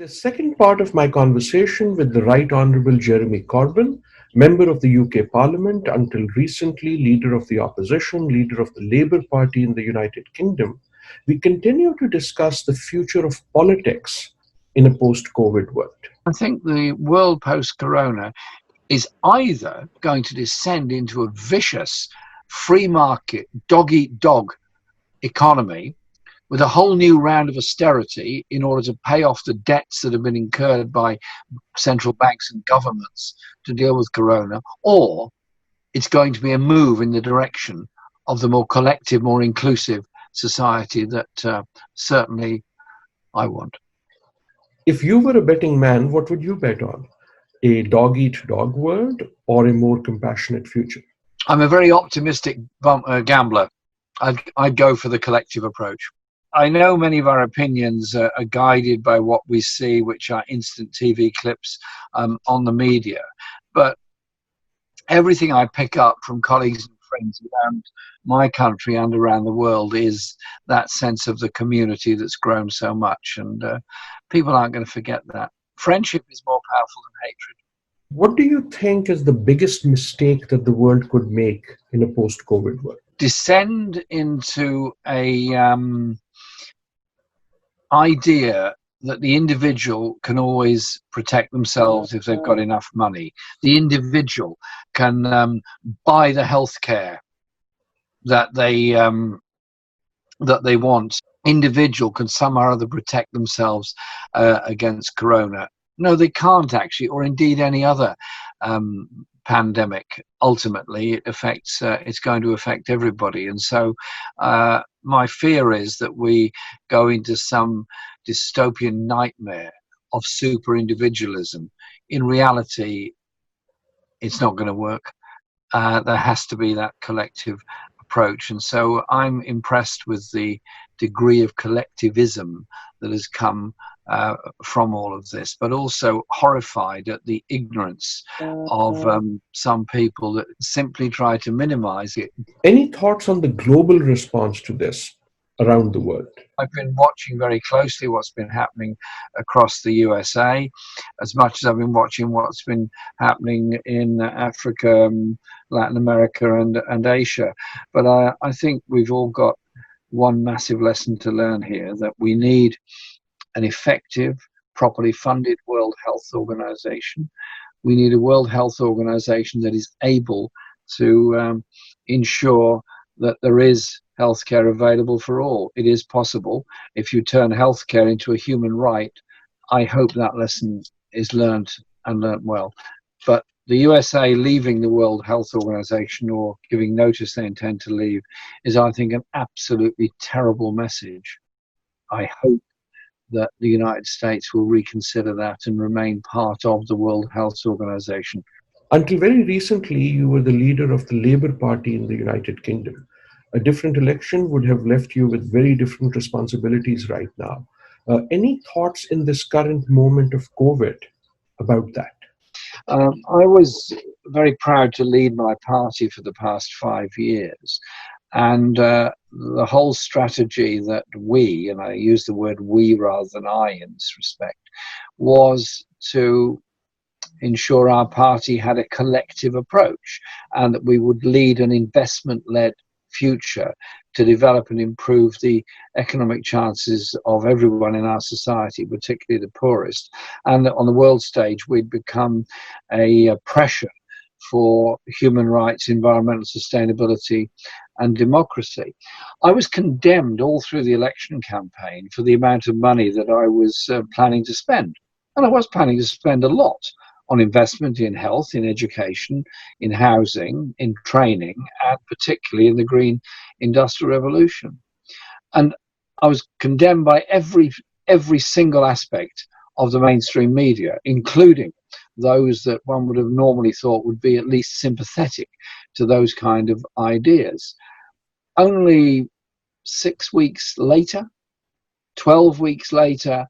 The second part of my conversation with the Right Honourable Jeremy Corbyn, member of the UK Parliament, until recently leader of the opposition, leader of the Labour Party in the United Kingdom, we continue to discuss the future of politics in a post-COVID world. I think the world post-corona is either going to descend into a vicious free market, dog-eat-dog economy with a whole new round of austerity in order to pay off the debts that have been incurred by central banks and governments to deal with corona, or it's going to be a move in the direction of the more collective, more inclusive society that certainly I want. If you were a betting man, what would you bet on? A dog-eat-dog world or a more compassionate future? I'm a very optimistic gambler. I'd go for the collective approach. I know many of our opinions are guided by what we see, which are instant TV clips on the media. But everything I pick up from colleagues and friends around my country and around the world is that sense of the community that's grown so much. And people aren't going to forget that. Friendship is more powerful than hatred. What do you think is the biggest mistake that the world could make in a post-COVID world? Descend into a idea that the individual can always protect themselves if they've got enough money. The individual can buy the healthcare that they want. Individual can somehow or other protect themselves against corona. No, they can't actually, or indeed any other pandemic. Ultimately, it's going to affect everybody. And so my fear is that we go into some dystopian nightmare of super individualism. In reality, it's not going to work. There has to be that collective approach. And so I'm impressed with the degree of collectivism that has come from all of this, but also horrified at the ignorance of some people that simply try to minimize it. Any thoughts on the global response to this around the world? I've been watching very closely what's been happening across the USA, as much as I've been watching what's been happening in Africa, Latin America, and Asia. But I think we've all got one massive lesson to learn here, that we need an effective, properly funded World Health Organization. We need a World Health Organization that is able to ensure that there is healthcare available for all. It is possible if you turn healthcare into a human right. I hope that lesson is learned and learned well. But the USA leaving the World Health Organization or giving notice they intend to leave is, I think, an absolutely terrible message. I hope that the United States will reconsider that and remain part of the World Health Organization. Until very recently, you were the leader of the Labour Party in the United Kingdom. A different election would have left you with very different responsibilities right now. Any thoughts in this current moment of COVID about that? I was very proud to lead my party for the past 5 years. And the whole strategy that we, and I use the word we rather than I in this respect, was to ensure our party had a collective approach and that we would lead an investment-led future to develop and improve the economic chances of everyone in our society, particularly the poorest. And that on the world stage, we'd become a pressure for human rights, environmental sustainability, and democracy. I was condemned all through the election campaign for the amount of money that I was planning to spend. And I was planning to spend a lot on investment in health, in education, in housing, in training, and particularly in the green industrial revolution. And I was condemned by every single aspect of the mainstream media, including those that one would have normally thought would be at least sympathetic to those kind of ideas. Only 6 weeks later, 12 weeks later,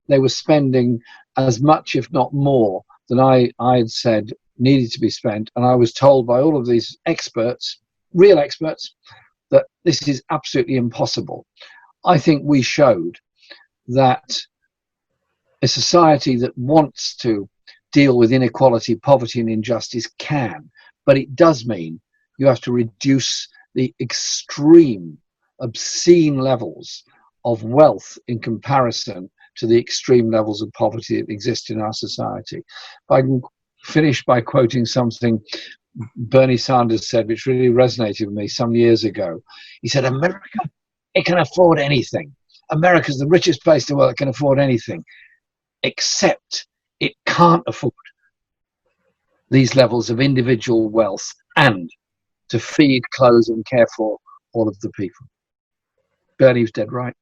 they were spending as much, if not more, than I had said needed to be spent. And I was told by all of these experts, real experts, that this is absolutely impossible. I think we showed that A society that wants to deal with inequality, poverty, and injustice can, but it does mean you have to reduce the extreme, obscene levels of wealth in comparison to the extreme levels of poverty that exist in our society. If I can finish by quoting something Bernie Sanders said, which really resonated with me some years ago. He said, America, it can afford anything. America's the richest place in the world, it can afford anything, except it can't afford these levels of individual wealth and to feed, clothe, and care for all of the people. Bernie was dead right.